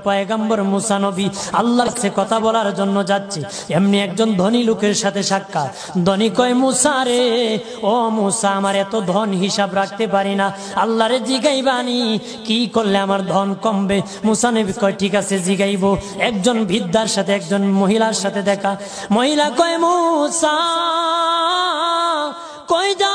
পয়গম্বর মুসা নবী আল্লাহর কাছে কথা বলার জন্য যাচ্ছে, এমনি একজন ধনী লোকের সাথে সাক্ষাৎ। ধনী কয়, মুসা রে, ও মুসা, আমার এত ধন হিসাব রাখতে পারি না, আল্লাহরে জিগাইবানি কি করলে আমার ধন কমবে? মুসা নবী কয়, ঠিক আছে জিগাইব। একজন বৃদ্ধার সাথে একজন মহিলার সাথে দেখা। মহিলা কয়, মুসা কই যাও,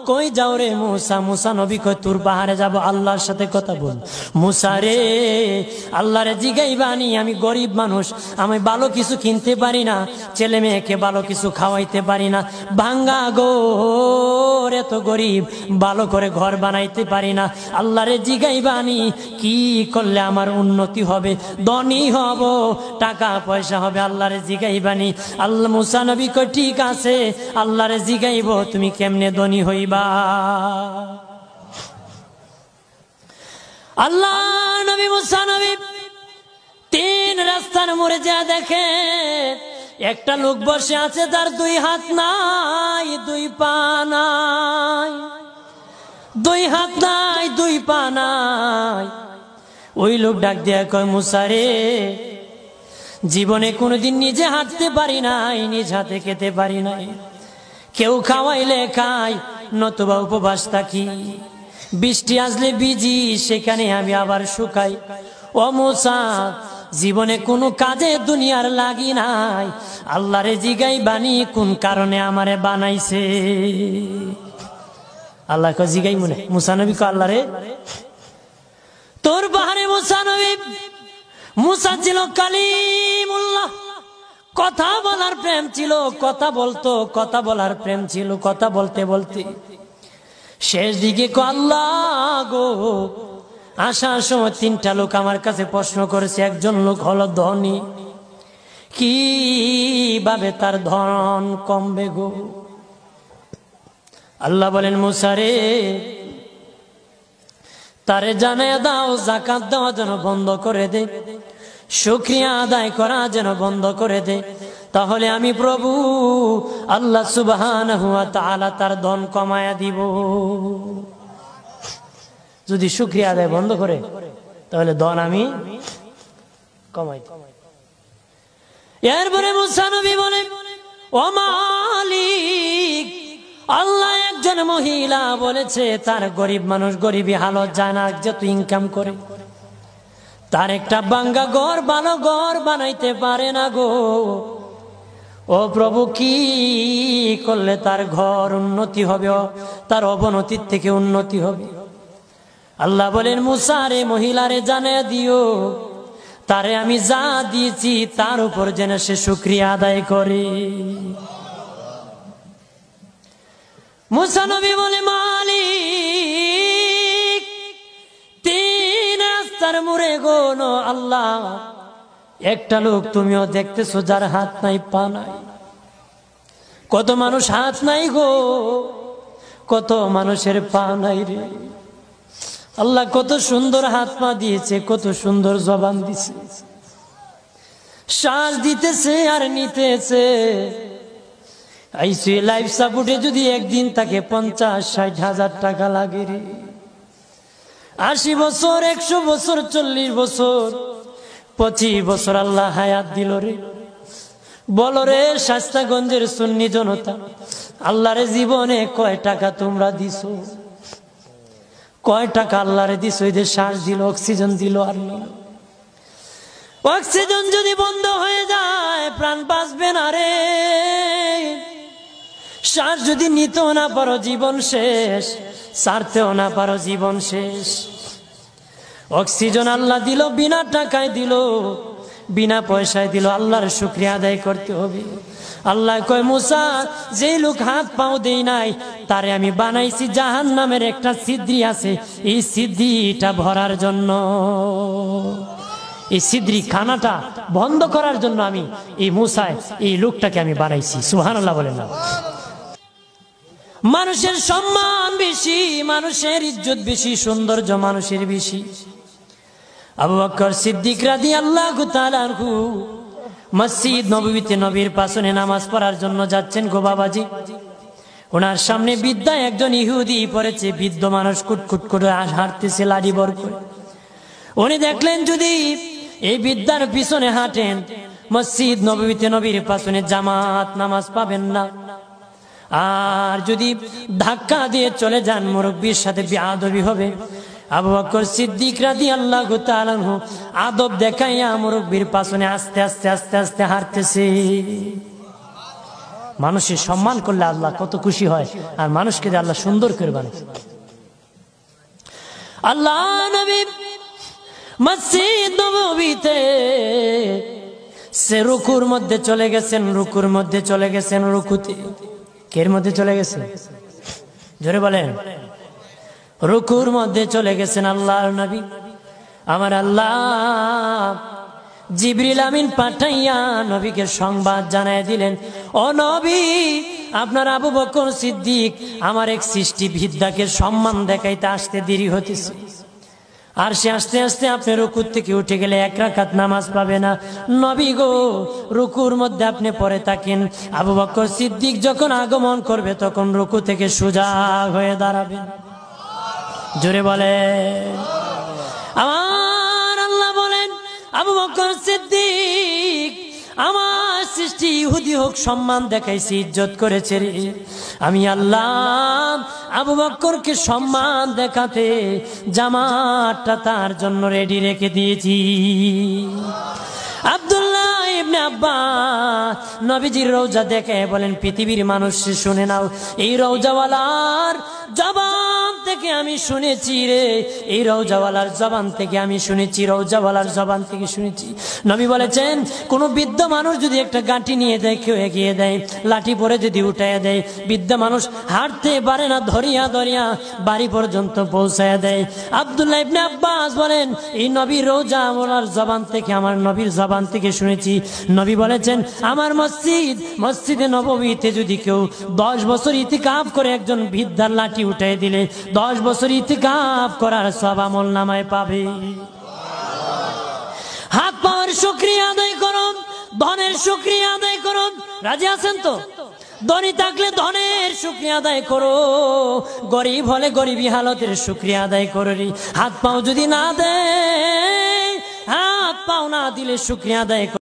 কই যাও রে মুসা? মুসা নবী কয়, তোর পাহাড়ে যাব, আল্লাহর সাথে কথা বল। মুসা রে, আল্লাহরে জিগাইবানি, আমি গরিব মানুষ, আমি ভালো কিছু কিনতে পারি না, ছেলে মেয়েকে ভালো কিছু খাওয়াইতে পারি না, ভাঙ্গা ঘর, এত গরিব, ভালো করে ঘর বানাইতে পারি না, আল্লাহরে জিগাইবানি কি করলে আমার উন্নতি হবে, ধনী হব, টাকা পয়সা হবে, আল্লাহরে জিগাইবানি। আল্লাহ মুসা নবী কয়, ঠিক আছে, আল্লাহরে জিগাইব, তুমি কেমনে ধনী হইবা? আল্লাহ নবী মুসা নবী তিন রাস্তার মোড়ে যা দেখে একটা লোক বসে আছে, তার দুই হাত নাই, দুই পা নাই, দুই হাত নাই, দুই পা নাই। ওই লোক ডাক দিয়া কয়, মুসা রে, জীবনে কোনোদিন নিজে হাঁটতে পারি নাই, নিজ হাতে খেতে পারি নাই, কেউ খাওয়াইলে খাই, নতুবা উপবাস থাকি, বৃষ্টি আসলে ভিজি, সেখানে আমি আবার শুকাই। ও মুসা, জীবনে কোনো কাজে দুনিয়ার লাগি নাই, আল্লাহরে জিগাইবানি কোন কারণে আমারে বানাইছে? আল্লাহ কয়, জিগাই মনে। মুসা নবী কয়, আল্লাহরে তোর পাহাড়ে মুসা নবী, মুসা ছিল কালিমুল্লাহ, কথা বলার প্রেম ছিল, কথা বলতো, কথা বলার প্রেম ছিল। কথা বলতে বলতে শেষ দিকে কয়, আল্লাহ গো, আসার সময় তিনটা লোক আমার কাছে প্রশ্ন করেছে, একজন লোক হলো ধনী, কিভাবে তার ধন কমবে গো? আল্লাহ বলেন, মুসা রে, তারে জানায়া দাও যাকাত দেওয়া যেন বন্ধ করে দে, শুকরিয়া আদায় করা যেন বন্ধ করে দে, তাহলে আমি প্রভু আল্লাহ সুবহানাহু ওয়া তাআলা তার ধন কমায়া দিব। যদি শুকরিয়া আদায় বন্ধ করে, তাহলে ধন আমি কমাই। এরপরে মুসা নবী বলে, ও মালিক, আল্লাহ একজন মহিলা বলেছে তার গরিব মানুষ গরিবী হালত যায় না, যত ইনকাম করে তার একটা ভাঙ্গা ঘর, ভালো ঘর বানাইতে পারে না গো। ও প্রভু, কি করলে তার ঘর উন্নতি হবে, তার অবনতির থেকে উন্নতি হবে? আল্লাহ বলেন, মুসা রে, মহিলারে জানিয়ে দিও, তারে আমি যা দিয়েছি তার উপর যেন সে শুকরিয়া আদায় করে। মুসা নবী বলে, মালিক, তিন রাস্তার মোড়ে গো আল্লাহ, একটা লোক তুমিও দেখতেছো যার হাত নাই, পা নাই। কত মানুষ হাত নাই গো, কত মানুষের পা নাই রে। আল্লাহ কত সুন্দর হাত পা দিয়েছে, কত সুন্দর জবান দিছে, শ্বাস দিতেছে আর নিতেছে। আইসিইউ লাইফ সাপোর্টে যদি একদিন তাকে 50-60 হাজার টাকা লাগে রে। 80 বছর, 100 বছর, 40 বছর, 25 বছর আল্লাহ হায়াত দিল রে। বলো রে শাস্তাগঞ্জের সুন্নি জনতা, আল্লাহর জীবনে কয় টাকা তোমরা দিছো? কয় টাকা আল্লাহরে দিছো? এদের শ্বাস দিল, অক্সিজেন দিল আর নিল। অক্সিজেন যদি বন্ধ হয়ে যায় প্রাণ বাঁচবে না রে। শ্বাস যদি নিতেও না পারো জীবন শেষ, ছাড়তেও না পারো জীবন শেষ। অক্সিজেন আল্লাহ দিল, বিনা টাকায় দিল, বিনা পয়সায় দিল, আল্লাহর শুকরিয়া আদায় করতে হবে। আল্লাহ কয়, মুসা, যে লোক হাত পাও দেই নাই তারে আমি বানাইছি জাহান্নামের একটা ছিদ্রি আছে, এই ছিদ্রিটা ভরার জন্য, এই ছিদ্রি খানাটা বন্ধ করার জন্য আমি এই মুসায় এই লোকটাকে আমি বানাইছি। সুবহানাল্লাহ বলেন না? মানুষের সম্মান বেশি, মানুষের ইজ্জত বেশি, সৌন্দর্য মানুষের বেশি। আবু বকর সিদ্দিক রাদিয়াল্লাহু তাআলা আনহু মসজিদ নববীতে নবীর পাশে নামাজ পড়ার জন্য যাচ্ছেন গো বাবাজি। ওনার সামনে বৃদ্ধা একজন ইহুদি পড়েছে, বৃদ্ধ মানুষ কুটকুট করে হাঁটতেছে লাঠি বর করে। উনি দেখলেন যদি এই বিদ্যার পিছনে হাঁটেন, মসজিদ নববীতে নবীর পিছনে জামাত নামাজ পাবেন না। আর যদি ধাক্কা দিয়ে চলে যান, মুরব্বির সাথে বেয়াদবি হবে। আবু বকর সিদ্দিক রাদিয়াল্লাহু তাআলা আনহু আদব দেখাইয়া মুরব্বির পিছনে আস্তে আস্তে আস্তে আস্তে হাঁটতেছে। মানুষের সম্মান করলে আল্লাহ কত খুশি হয়, আর মানুষকে যে আল্লাহ সুন্দর করে বানায়। আল্লাহ নবী মসজিদ নববীতে সে রুকুর মধ্যে চলে গেছেন, রুকুর মধ্যে চলে গেছেন, রুকুতে কের মধ্যে চলে গেছেন, জোরে বলেন, রুকুর মধ্যে চলে গেছেন আল্লাহর নবী। আমার আল্লাহ জিবরিল আমিন পাঠাইয়া নবীকে সংবাদ জানায় দিলেন, ও নবী, আপনার আবু বকর সিদ্দিক আমার এক সৃষ্টি বিদ্যাকে সম্মান দেখাইতে আসতে দেরি হতেছে, আর সে আস্তে আস্তে আপনি রুকুর থেকে উঠে গেলে 1 রাকাত নামাজ পাবে না। নবী গো, রুকুর মধ্যে আপনি পড়ে থাকেন, আবু বকর সিদ্দিক যখন আগমন করবে তখন রুকু থেকে সোজা হয়ে দাঁড়াবেন। জোরে বলে আমার আল্লাহ বলেন, আবু বকর সিদ্দিক আমার সৃষ্টি ইহুদি হোক সম্মান দেখাইছি, ইজ্জত করেছে রে, আমি আল্লাহ আবু বকরকে সম্মান দেখাতে জামাতটা তার জন্য রেডি রেখে দিয়েছি। আব্দুল্লাহ ইবনে আব্বাস নবীজির রওজা দেখে বলেন, পৃথিবীর মানুষ শুনে নাও, এই রওজাওয়ালার জবান থেকে আমি শুনেছি রে, এই রওজাওয়ালার জবান থেকে আমি শুনেছি, রওজাওয়ালার জবান থেকে শুনেছি। নবী বলেছেন, কোন বৃদ্ধ মানুষ যদি একটা গাঁটি নিয়ে দেয়, কেউ এগিয়ে দেয়, লাঠি পরে যদি উঠাইয়া দেয়, বৃদ্ধ মানুষ হাঁটতে পারে না, ধরিয়া ধরিয়া বাড়ি পর্যন্ত পৌঁছায় দেয়। আব্দুল্লাহ ইবনে আব্বাস বলেন, এই নবীর রওজাওয়ালার জবান থেকে, আমার নবীর জবান থেকে শুনেছি। নবী বলেছেন, আমার মসজিদে নববীতে যদি কেউ 10 বছর ইতিকাফ করে একজন বৃদ্ধার লাঠি উঠাই দিলে 10 বছর ইতিকাফ করার সওয়াব আমলনামায় পাবে। হাত পাওয়ার শুকরিয়া আদায় করুন, ধনের শুকরিয়া আদায় করুন। রাজি আছেন তো? ধনী থাকলে ধনের শুকরিয়া আদায় করো, গরিব হলে গরিবী হালতের শুকরিয়া আদায় করো। হাত পাও যদি না দেয়, হাত পাও না দিলে শুকরিয়া আদায় করো।